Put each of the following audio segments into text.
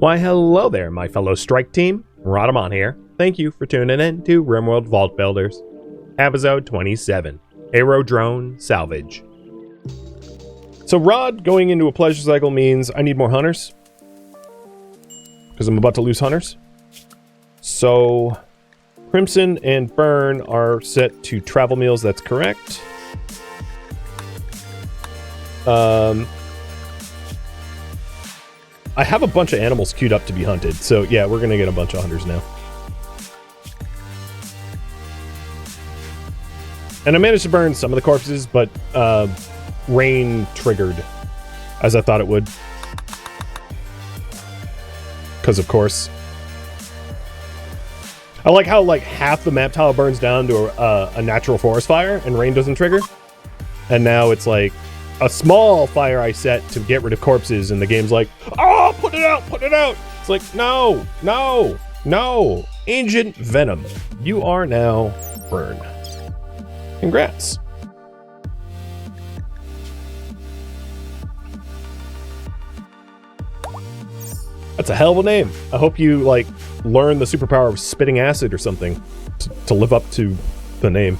Why, hello there, my fellow strike team. Rhadamant here. Thank you for tuning in to RimWorld Vault Builders, episode 27, Aerodrone Salvage. So Rod going into a pleasure cycle means I need more hunters, because I'm about to lose hunters. So Crimson and Burn are set to travel meals, that's correct. I have a bunch of animals queued up to be hunted, so yeah, we're gonna get a bunch of hunters now. And I managed to burn some of the corpses, but rain triggered, as I thought it would. Because of course. I like how like half the map tile burns down to a natural forest fire and rain doesn't trigger. And now it's like a small fire I set to get rid of corpses, and the game's like, oh, put it out, put it out. It's like, no, no, no. Ancient Venom, you are now burned. Congrats. That's a hell of a name. I hope you like learn the superpower of spitting acid or something to live up to the name.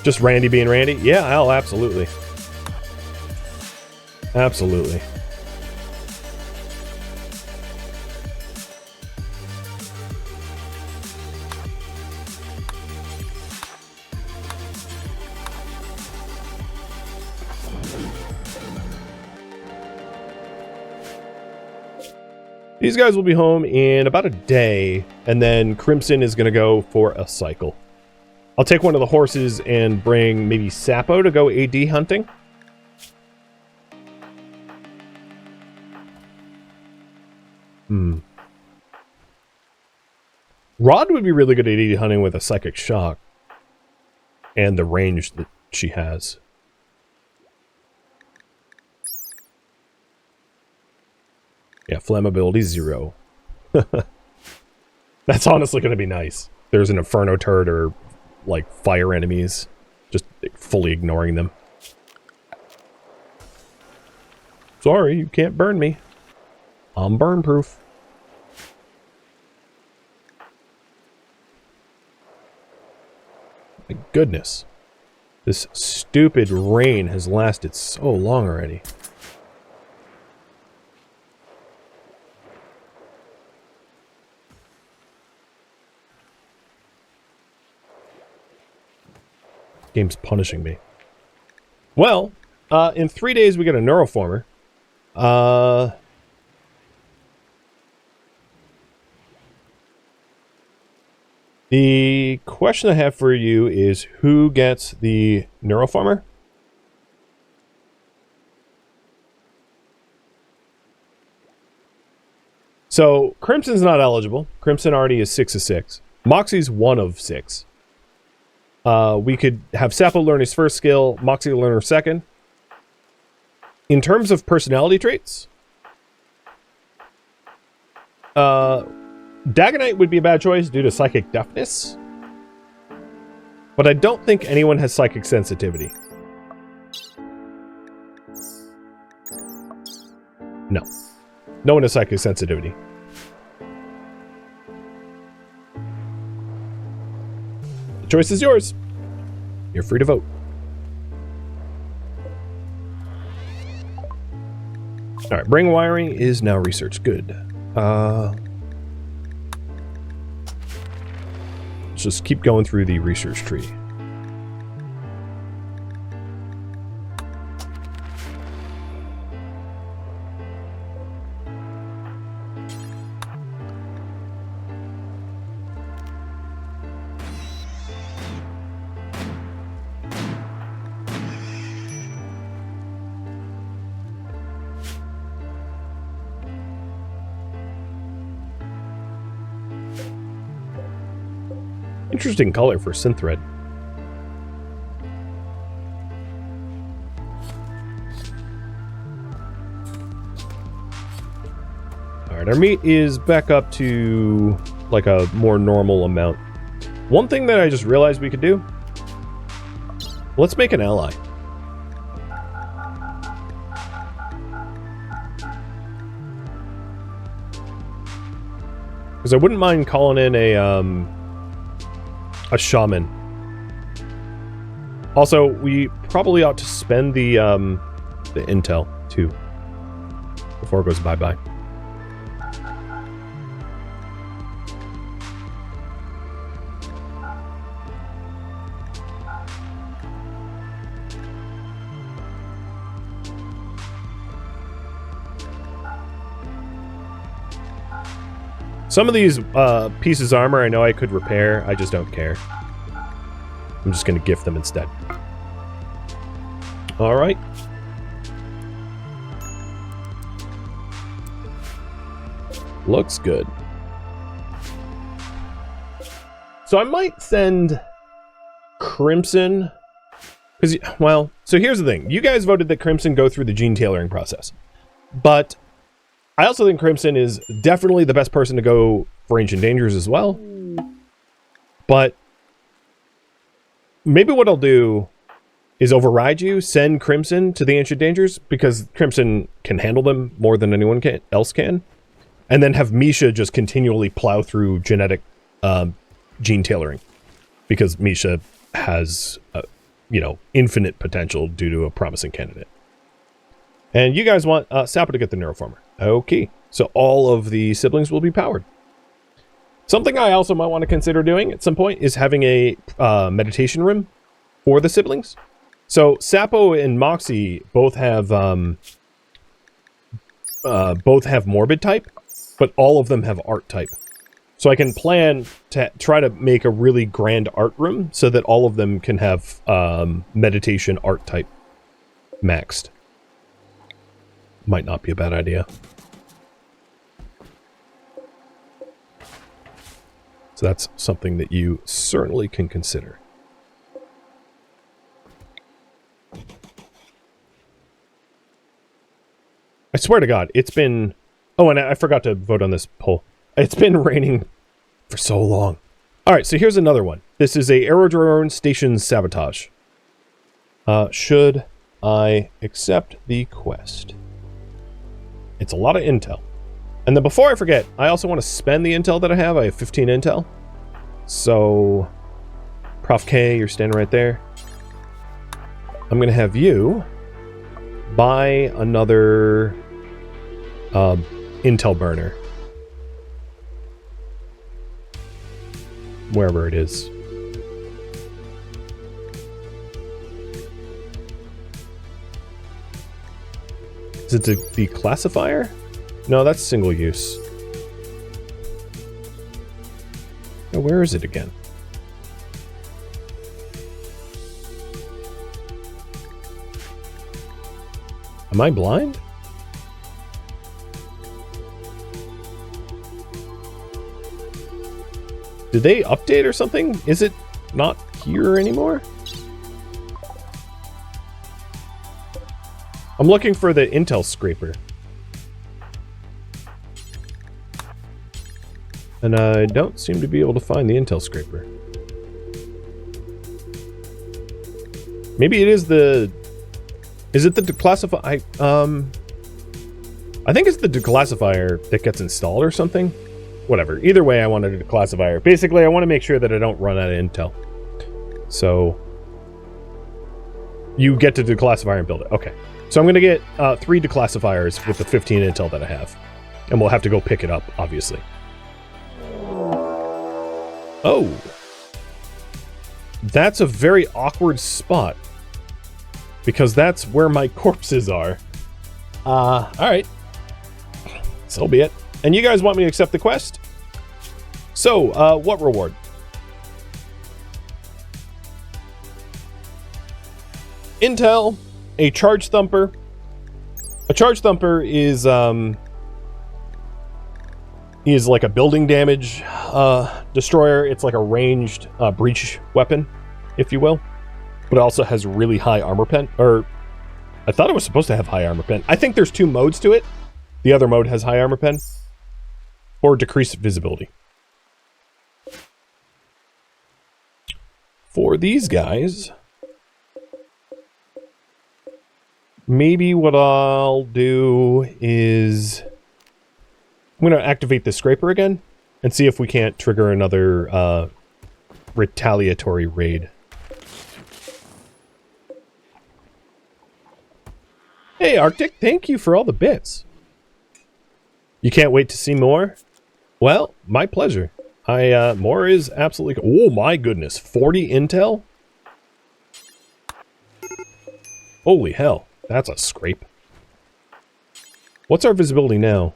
Just Randy being Randy? Yeah, hell, absolutely. Absolutely. These guys will be home in about a day, and then Crimson is going to go for a cycle. I'll take one of the horses and bring maybe Sapo to go AD hunting. Rod would be really good at AD hunting with a psychic shock and the range that she has. Yeah, flammability 0. That's honestly going to be nice. There's an Inferno turret or like fire enemies, just fully ignoring them. Sorry, you can't burn me. I'm burn proof. My goodness. This stupid rain has lasted so long already. Game's punishing me. Well, in 3 days we get a neuroformer. The question I have for you is who gets the neuroformer? So Crimson's not eligible. Crimson already is 6 of 6. Moxie's 1 of 6. We could have Sapo learn his first skill, Moxie learn her second. In terms of personality traits, Dagonite would be a bad choice due to psychic deafness. But I don't think anyone has psychic sensitivity. No. No one has psychic sensitivity. Choice is yours. You're free to vote. All right, bring wiring is now researched. Good. Let's just keep going through the research tree. Interesting color for synthread. Alright, our meat is back up to like a more normal amount. One thing that I just realized we could do, let's make an ally. Because I wouldn't mind calling in a shaman. Also, we probably ought to spend the intel, too. Before it goes bye-bye. Some of these pieces of armor I know I could repair. I just don't care. I'm just going to gift them instead. All right. Looks good. So I might send Crimson. Because, well, so here's the thing. You guys voted that Crimson go through the gene tailoring process. But I also think Crimson is definitely the best person to go for Ancient Dangers as well. But maybe what I'll do is override you, send Crimson to the Ancient Dangers, because Crimson can handle them more than anyone else can. And then have Misha just continually plow through genetic gene tailoring. Because Misha has, infinite potential due to a promising candidate. And you guys want Sapo to get the neuroformer. Okay, so all of the siblings will be powered. Something I also might want to consider doing at some point is having a meditation room for the siblings. So Sapo and Moxie both have morbid type, but all of them have art type. So I can plan to try to make a really grand art room so that all of them can have meditation art type maxed. Might not be a bad idea. So that's something that you certainly can consider. I swear to God, it's been... Oh, and I forgot to vote on this poll. It's been raining for so long. Alright, so here's another one. This is a Aerodrone Station Sabotage. Should I accept the quest? It's a lot of intel. And then before I forget, I also want to spend the intel that I have. I have 15 intel. So, Prof K, you're standing right there. I'm going to have you buy another intel burner. Wherever it is. Is it the classifier? No, that's single use. Now, where is it again? Am I blind? Did they update or something? Is it not here anymore? I'm looking for the intel scraper. And I don't seem to be able to find the intel scraper. Maybe it is the... Is it the declassify... I think it's the declassifier that gets installed or something. Whatever. Either way, I wanted a declassifier. Basically, I want to make sure that I don't run out of intel. So... You get to declassifier and build it. Okay. So I'm going to get 3 declassifiers with the 15 intel that I have. And we'll have to go pick it up, obviously. Oh. That's a very awkward spot. Because that's where my corpses are. Alright. So be it. And you guys want me to accept the quest? So, what reward? Intel, a charge thumper. A charge thumper is like a building damage destroyer. It's like a ranged breach weapon, if you will. But it also has really high armor pen. Or, I thought it was supposed to have high armor pen. I think there's 2 modes to it. The other mode has high armor pen. Or decreased visibility. For these guys... Maybe what I'll do is... I'm going to activate the scraper again. and see if we can't trigger another retaliatory raid. Hey, Arctic, thank you for all the bits. You can't wait to see more? Well, my pleasure. More is absolutely... Oh my goodness, 40 intel? Holy hell, that's a scrape. What's our visibility now?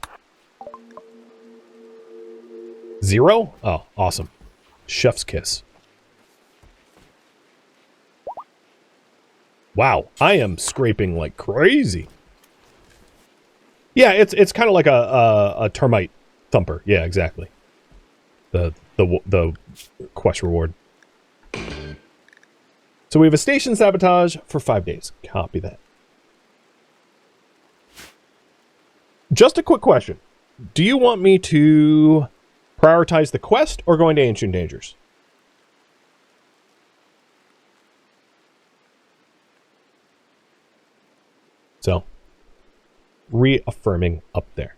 0? Oh, awesome. Chef's kiss. Wow, I am scraping like crazy. Yeah, it's kind of like a termite thumper. Yeah, exactly. The quest reward. So we have a station sabotage for 5 days. Copy that. Just a quick question. Do you want me to prioritize the quest or go into Ancient Dangers? So, reaffirming up there.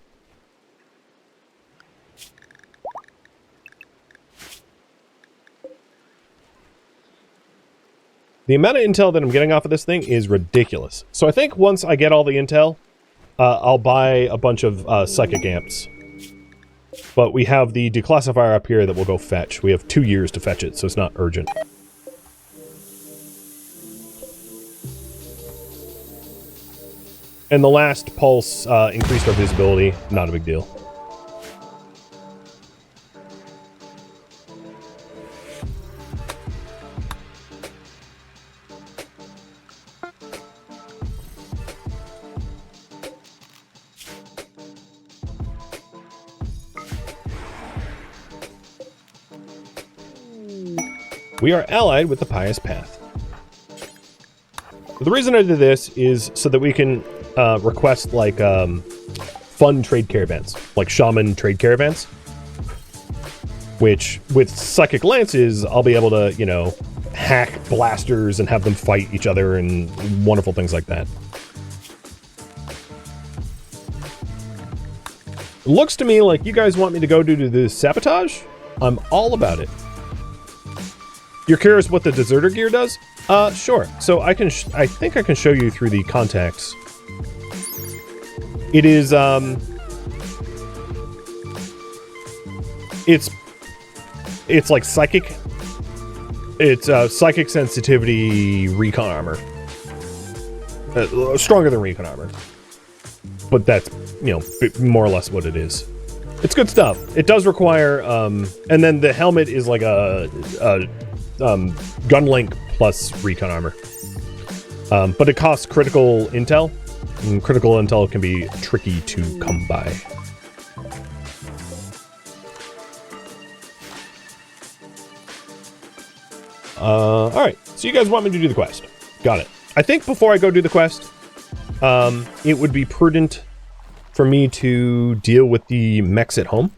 The amount of intel that I'm getting off of this thing is ridiculous. So I think once I get all the intel, I'll buy a bunch of psychic amps. But we have the declassifier up here that we'll go fetch. We have 2 years to fetch it, so it's not urgent. And the last pulse increased our visibility. Not a big deal. We are allied with the Pious Path. The reason I did this is so that we can request, like, fun trade caravans. Like shaman trade caravans. Which, with psychic lances, I'll be able to, you know, hack blasters and have them fight each other and wonderful things like that. It looks to me like you guys want me to go do the sabotage. I'm all about it. You're curious what the deserter gear does? Sure. So I think I can show you through the contacts. It is, it's like psychic. It's psychic sensitivity recon armor. Stronger than recon armor. But that's, you know, more or less what it is. It's good stuff. It does require, and then the helmet is like a gun link plus recon armor. But it costs critical intel, and critical intel can be tricky to come by. Alright, so you guys want me to do the quest. Got it. I think before I go do the quest, it would be prudent for me to deal with the mechs at home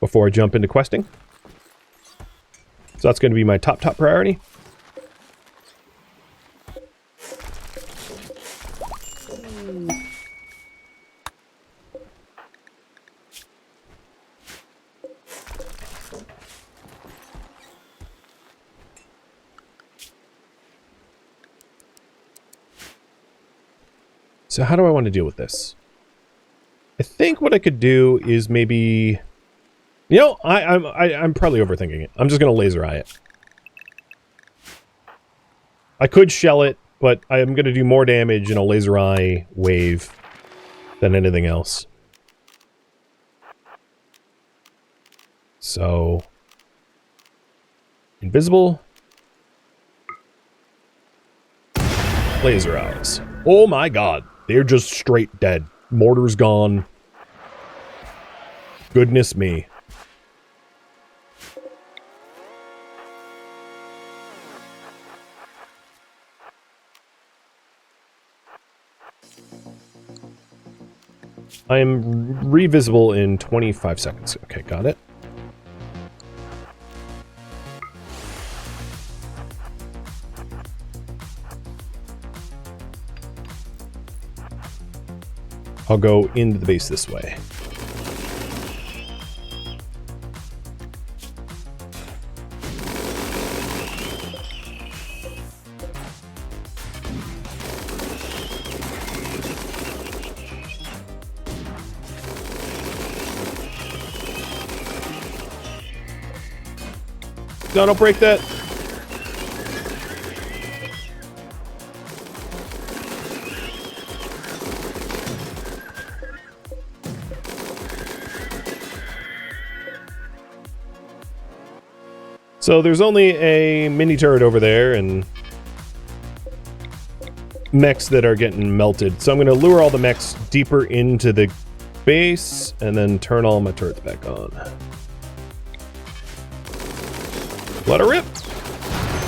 before I jump into questing. So that's going to be my top priority. So how do I want to deal with this? I think what I could do is maybe... You know, I'm probably overthinking it. I'm just going to laser eye it. I could shell it, but I'm going to do more damage in a laser eye wave than anything else. So... Invisible. Laser eyes. Oh my god. They're just straight dead. Mortar's gone. Goodness me. I am revisible in 25 seconds. Okay, got it. I'll go into the base this way. No, don't break that. So there's only a mini turret over there and mechs that are getting melted. So I'm going to lure all the mechs deeper into the base and then turn all my turrets back on. Let her rip.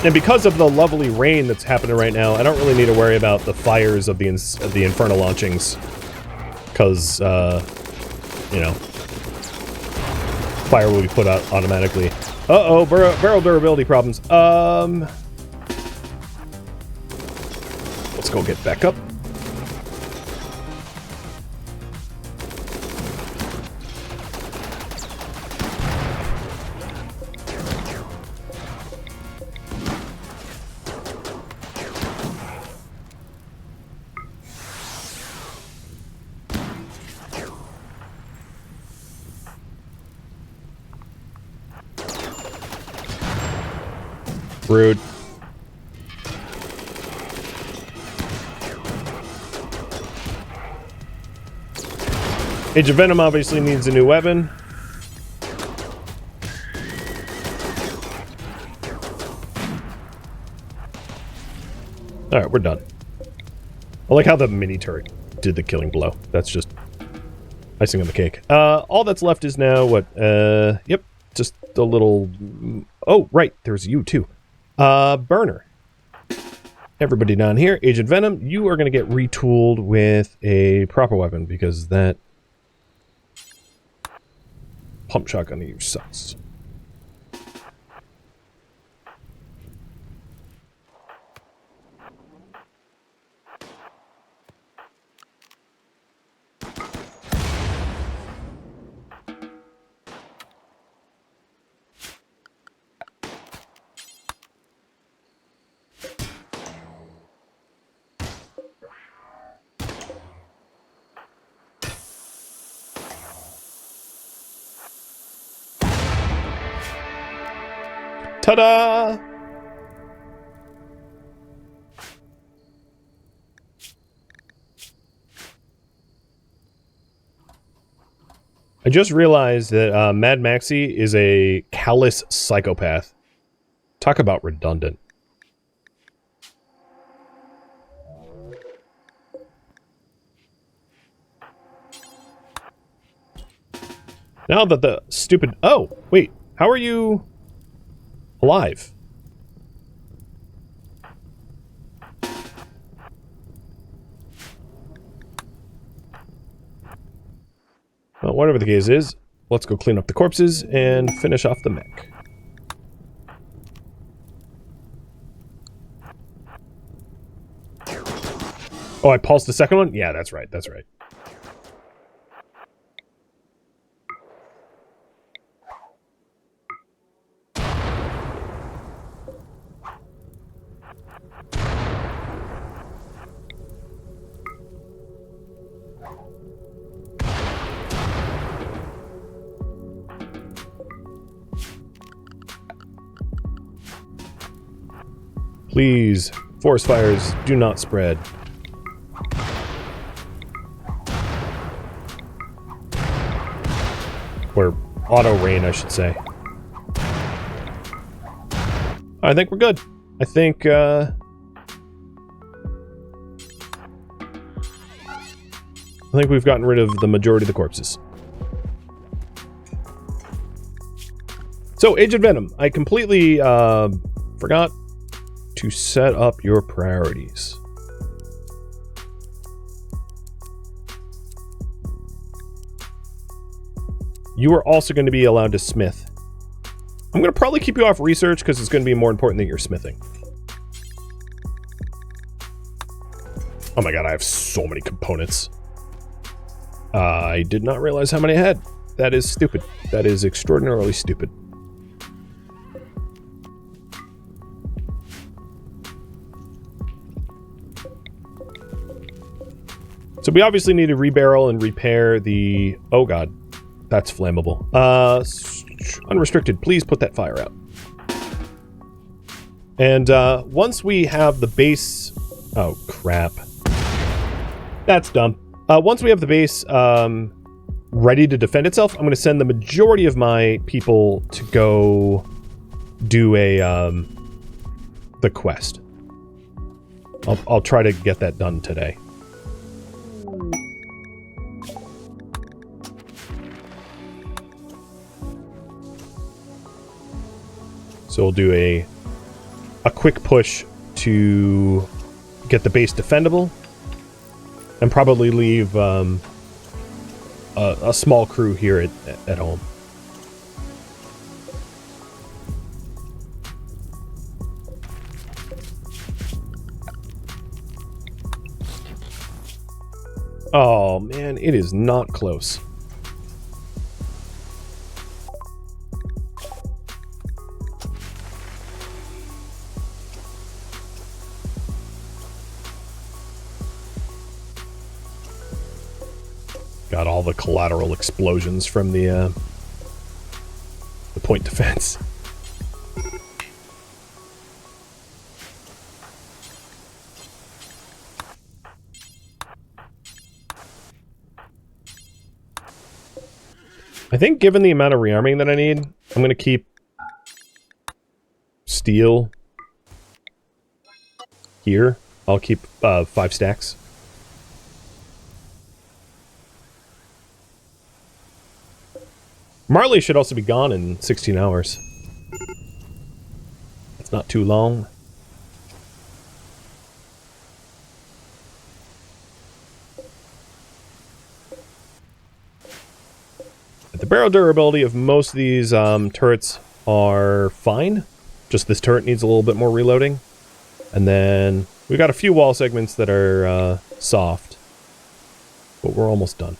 And because of the lovely rain that's happening right now, I don't really need to worry about the fires of the infernal launchings. Because, you know, fire will be put out automatically. Uh-oh, barrel durability problems. Let's go get back up. Rude. Age of Venom obviously needs a new weapon. Alright, we're done. I like how the mini turret did the killing blow. That's just icing on the cake. All that's left is now what? Yep, just a little... Oh, right, there's you too. Burner. Everybody down here, Agent Venom, you are going to get retooled with a proper weapon because that pump shotgun of yours sucks. Ta-da! I just realized that Mad Maxi is a callous psychopath. Talk about redundant. Now that the stupid... Oh, wait. How are you... alive? Well, whatever the case is, let's go clean up the corpses and finish off the mech. Oh, I paused the second one? Yeah, that's right, that's right. Please, forest fires do not spread. Or auto rain, I should say. I think we're good. I think we've gotten rid of the majority of the corpses. So, Agent Venom, I completely forgot to set up your priorities. You are also going to be allowed to smith. I'm going to probably keep you off research because it's going to be more important that you're smithing. Oh my god, I have so many components. I did not realize how many I had. That is stupid. That is extraordinarily stupid. So we obviously need to rebarrel and repair the... Oh god, that's flammable. Unrestricted, please put that fire out. And once we have the base... Oh, crap. That's dumb. Once we have the base ready to defend itself, I'm going to send the majority of my people to go do the quest. I'll try to get that done today. So we'll do a quick push to get the base defendable, and probably leave a small crew here at home. Oh man, it is not close. Got all the collateral explosions from the point defense. I think given the amount of rearming that I need, I'm going to keep steel here. I'll keep 5 stacks. Marley should also be gone in 16 hours. That's not too long. The barrel durability of most of these turrets are fine. Just this turret needs a little bit more reloading. And then we've got a few wall segments that are soft. But we're almost done.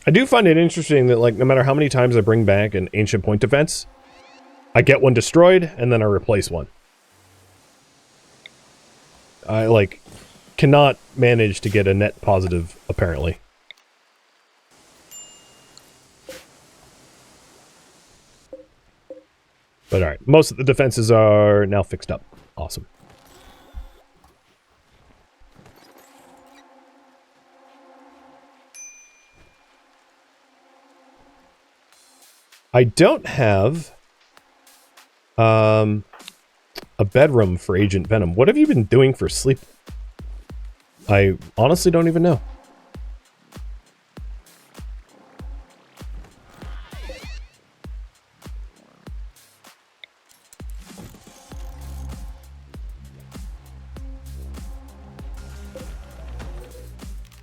I do find it interesting that, like, no matter how many times I bring back an ancient point defense, I get one destroyed, and then I replace one. I, like, cannot manage to get a net positive, apparently. But alright, most of the defenses are now fixed up. Awesome. I don't have a bedroom for Agent Venom. What have you been doing for sleep? I honestly don't even know.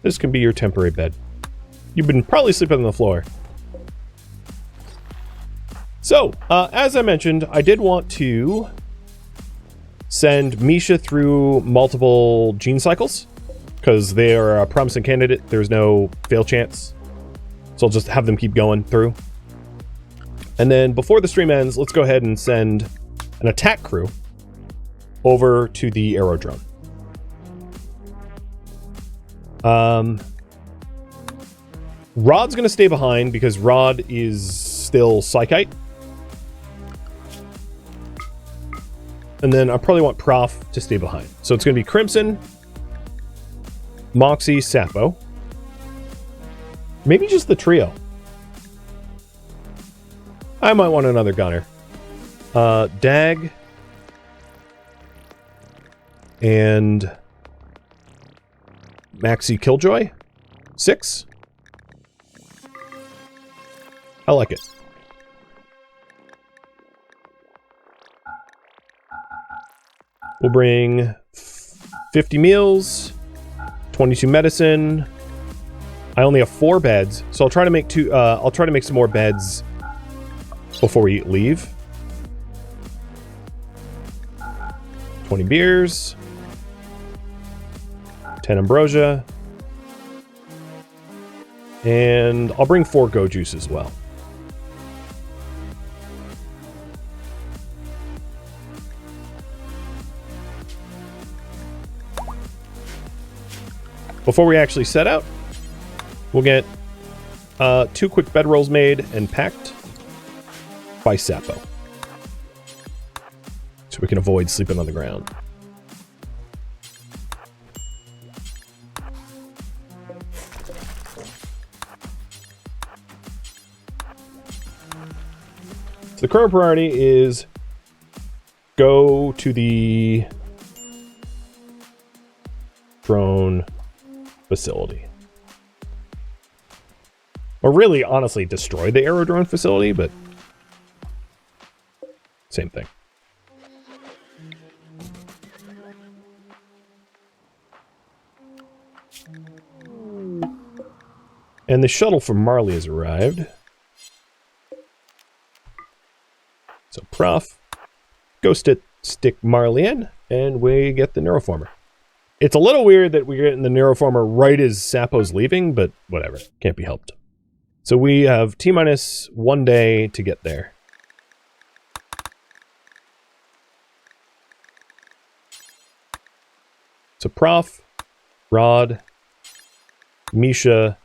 This can be your temporary bed. You've been probably sleeping on the floor. So, as I mentioned, I did want to send Misha through multiple gene cycles, because they are a promising candidate. There's no fail chance. So I'll just have them keep going through. And then before the stream ends, let's go ahead and send an attack crew over to the Aerodrone. Rod's going to stay behind because Rod is still Psychite. And then I probably want Prof to stay behind. So it's going to be Crimson, Moxie, Sapo. Maybe just the trio. I might want another gunner. Dag. And Maxi Killjoy. 6. I like it. We'll bring 50 meals, 22 medicine. I only have 4 beds, so I'll try to make I'll try to make some more beds before we leave. 20 beers, 10 ambrosia, and I'll bring 4 go juice as well. Before we actually set out, we'll get 2 quick bedrolls made and packed. by Sapo. So we can avoid sleeping on the ground. So the current priority is go to the drone facility. Or really, honestly, destroy the Aerodrone facility, but same thing. And the shuttle from Marley has arrived. So Prof, go stick Marley in, and we get the Neuroformer. It's a little weird that we're getting the Neuroformer right as Sapo's leaving, but whatever. Can't be helped. So we have T-minus 1 day to get there. So Prof, Rod, Misha,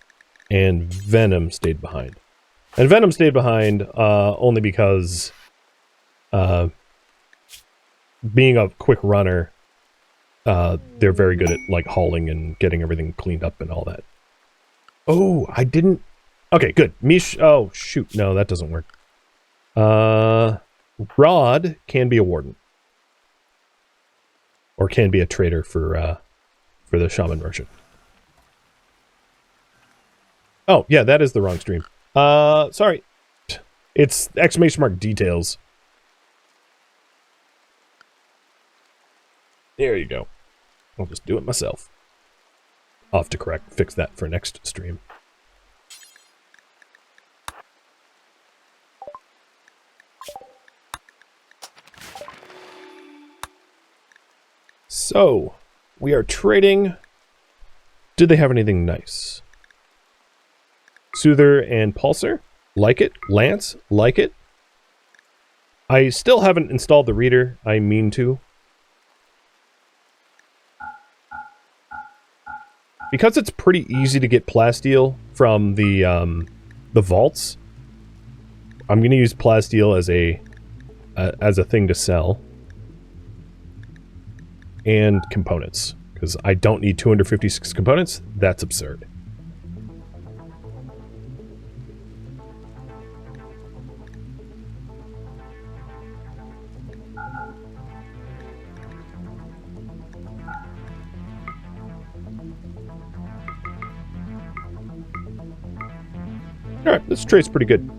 and Venom stayed behind. And Venom stayed behind only because being a quick runner, they're very good at like hauling and getting everything cleaned up and all that. Oh, I didn't. Okay, good. Mish. Oh, shoot. No, that doesn't work. Rod can be a warden. Or can be a trader for the shaman merchant. Oh, yeah, that is the wrong stream. Sorry. It's exclamation mark details. There you go. I'll just do it myself. I'll have to fix that for next stream. So, we are trading. Do they have anything nice? Soother and Pulsar. Like it. Lance. Like it. I still haven't installed the reader. I mean to. Because it's pretty easy to get plasteel from the vaults, I'm going to use plasteel as a thing to sell. And components, because I don't need 256 components. That's absurd. Alright, this trade's pretty good.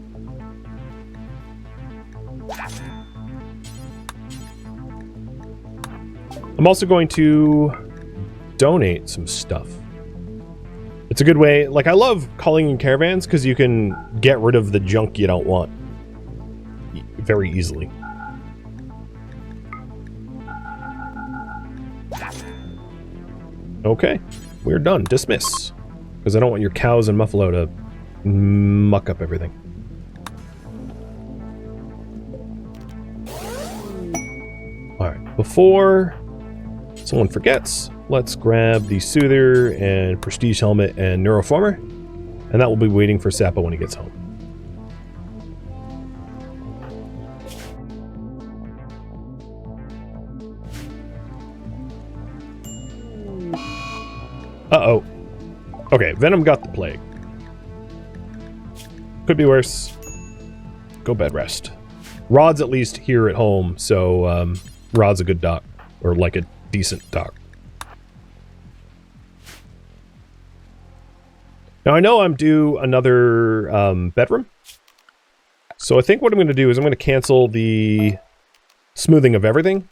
I'm also going to donate some stuff. It's a good way. Like, I love calling in caravans because you can get rid of the junk you don't want very easily. Okay, we're done. Dismiss. Because I don't want your cows and Muffalo to muck up everything. Alright, before someone forgets, let's grab the Soother and Prestige Helmet and Neuroformer, and that will be waiting for Sapo when he gets home. Uh-oh. Okay, Venom got the plague. Could be worse. Go bed rest. Rod's at least here at home, so Rod's a good doc, or like a decent doc. Now I know I'm due another bedroom, so I think what I'm going to do is I'm going to cancel the smoothing of everything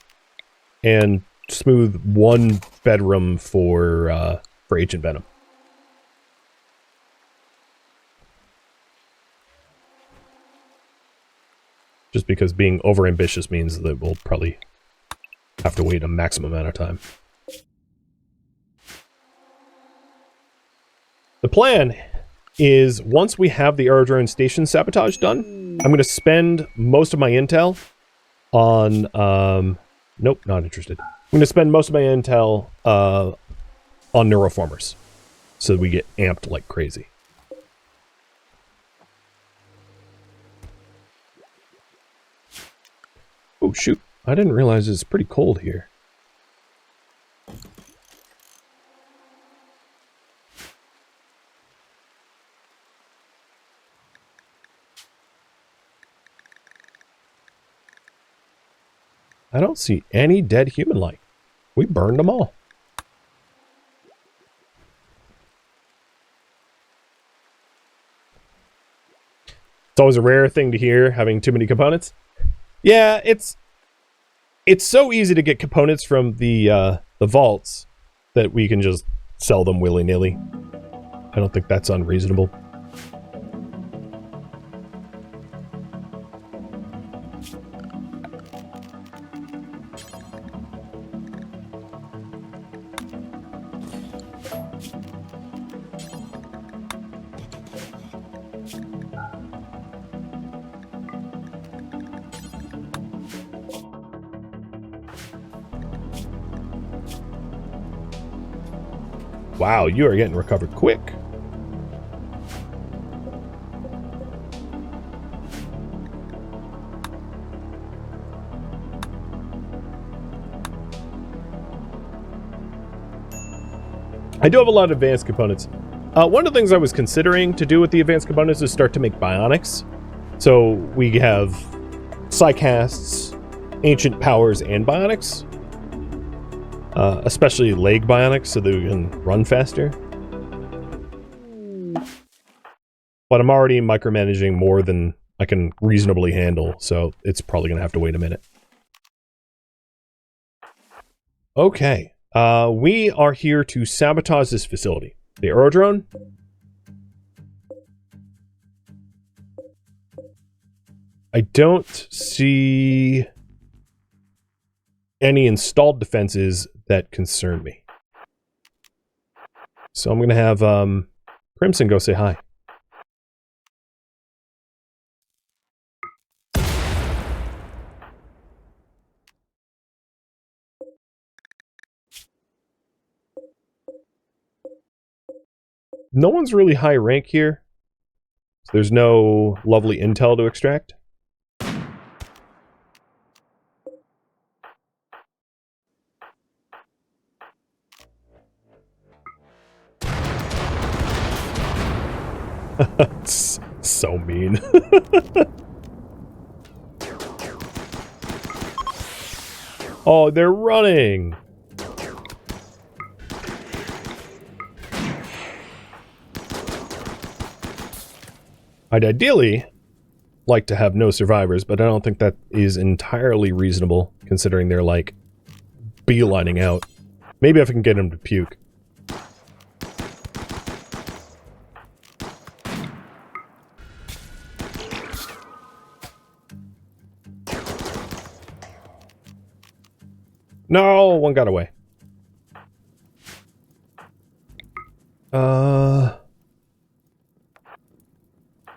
and smooth one bedroom for Agent Venom. Just because being overambitious means that we'll probably have to wait a maximum amount of time. The plan is, once we have the Aerodrone station sabotage done, I'm going to spend most of my intel on... nope, not interested. I'm going to spend most of my intel on Neuroformers, so that we get amped like crazy. Oh, shoot. I didn't realize it's pretty cold here. I don't see any dead human life. We burned them all. It's always a rare thing to hear, having too many components. Yeah, it's so easy to get components from the vaults that we can just sell them willy-nilly. I don't think that's unreasonable. Wow, you are getting recovered quick. I do have a lot of advanced components. One of the things I was considering to do with the advanced components is start to make bionics. So we have psycasts, ancient powers, and bionics. Especially leg bionics, so that we can run faster. But I'm already micromanaging more than I can reasonably handle, so it's probably going to have to wait a minute. Okay, we are here to sabotage this facility. The Aerodrone. I don't see any installed defenses that concern me. So I'm going to have Crimson go say hi. No one's really high rank here, so there's no lovely intel to extract. It's so mean. Oh, they're running. I'd ideally like to have no survivors, but I don't think that is entirely reasonable, considering they're, like, beelining out. Maybe if I can get them to puke. No, one got away.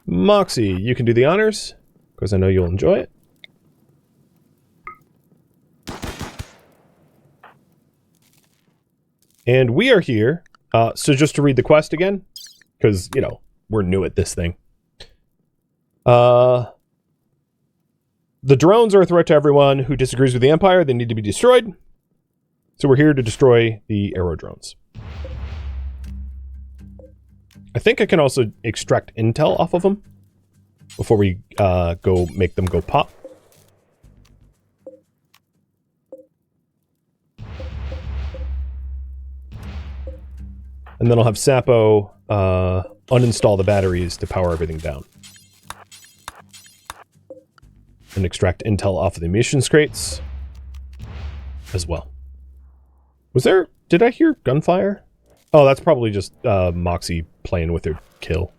Moxie, you can do the honors, because I know you'll enjoy it. And we are here, so just to read the quest again, because, you know, we're new at this thing. The drones are a threat to everyone who disagrees with the Empire. They need to be destroyed. So we're here to destroy the Aerodrones. I think I can also extract intel off of them before we go make them go pop. And then I'll have Sapo uninstall the batteries to power everything down. And extract intel off of the emissions crates as well. Was there... Did I hear gunfire? Oh, that's probably just Moxie playing with her kill.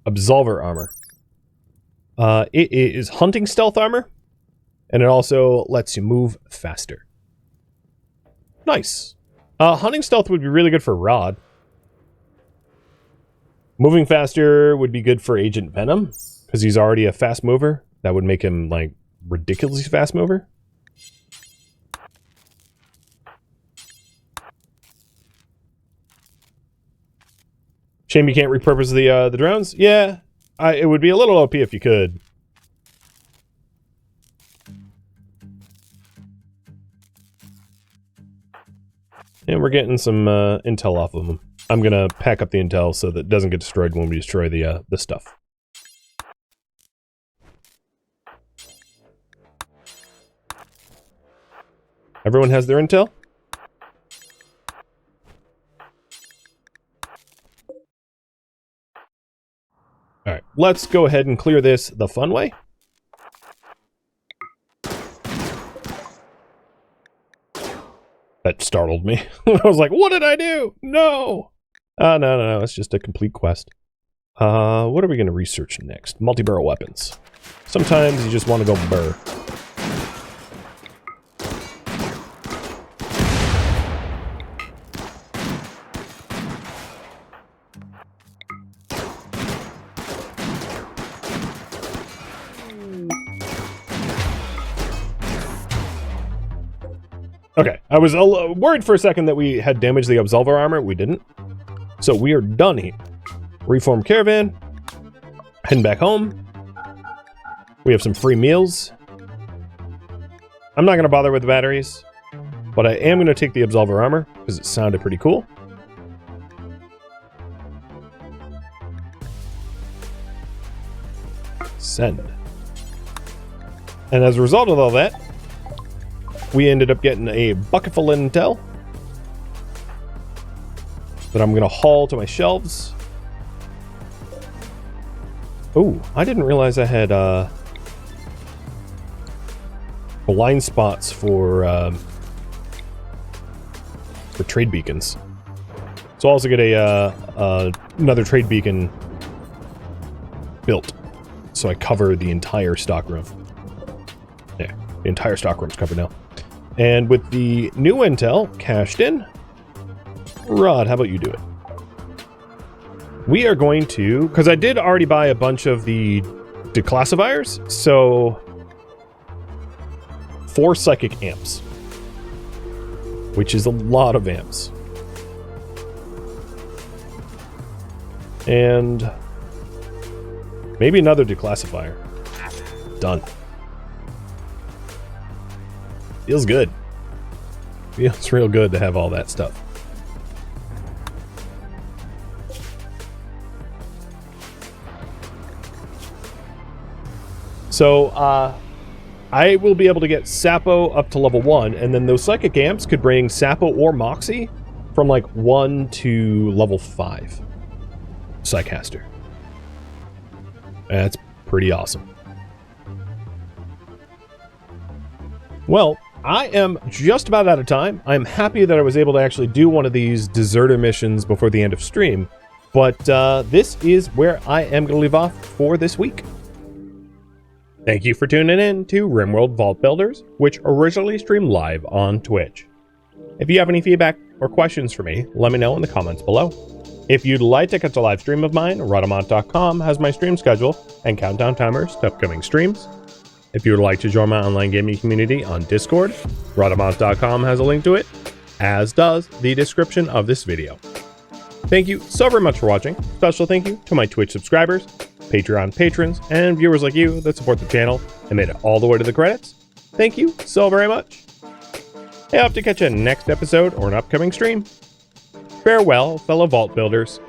Absolver armor. It is hunting stealth armor. And it also lets you move faster. Nice. Hunting stealth would be really good for Rod. Moving faster would be good for Agent Venom, because he's already a fast mover. That would make him, like, ridiculously fast mover. Shame you can't repurpose the drones. Yeah, it would be a little OP if you could. And we're getting some intel off of them. I'm gonna pack up the intel so that it doesn't get destroyed when we destroy the stuff. Everyone has their intel? Alright, let's go ahead and clear this the fun way. That startled me. I was like, what did I do? No! No, it's just a complete quest. What are we going to research next? Multi-barrel weapons. Sometimes you just want to go burr. Okay, I was worried for a second that we had damaged the Absolver armor. We didn't. So we are done here. Reform caravan. Heading back home. We have some free meals. I'm not going to bother with the batteries, but I am going to take the Absolver armor because it sounded pretty cool. Send. And as a result of all that, we ended up getting a bucket full of intel that I'm going to haul to my shelves. Oh, I didn't realize I had blind spots for trade beacons. So I'll also get another trade beacon built, so I cover the entire stockroom. Yeah, the entire stockroom's covered now. And with the new intel cashed in, Rod, how about you do it? We are going to, because I did already buy a bunch of the declassifiers, so 4 psychic amps, which is a lot of amps. And maybe another declassifier. Done. Feels good. Feels real good to have all that stuff. So, I will be able to get Sapo up to level 1, and then those psychic amps could bring Sapo or Moxie from like 1 to level 5. Psycaster. That's pretty awesome. Well, I am just about out of time. I'm happy that I was able to actually do one of these deserter missions before the end of stream, but this is where I am going to leave off for this week. Thank you for tuning in to RimWorld Vault Builders, which originally streamed live on Twitch. If you have any feedback or questions for me, let me know in the comments below. If you'd like to catch a live stream of mine, Rhadamant.com has my stream schedule and countdown timers to upcoming streams. If you would like to join my online gaming community on Discord, Rhadamant.com has a link to it, as does the description of this video. Thank you so very much for watching. Special thank you to my Twitch subscribers, Patreon patrons, and viewers like you that support the channel and made it all the way to the credits. Thank you so very much. I hope to catch you next episode or an upcoming stream. Farewell, fellow Vault Builders.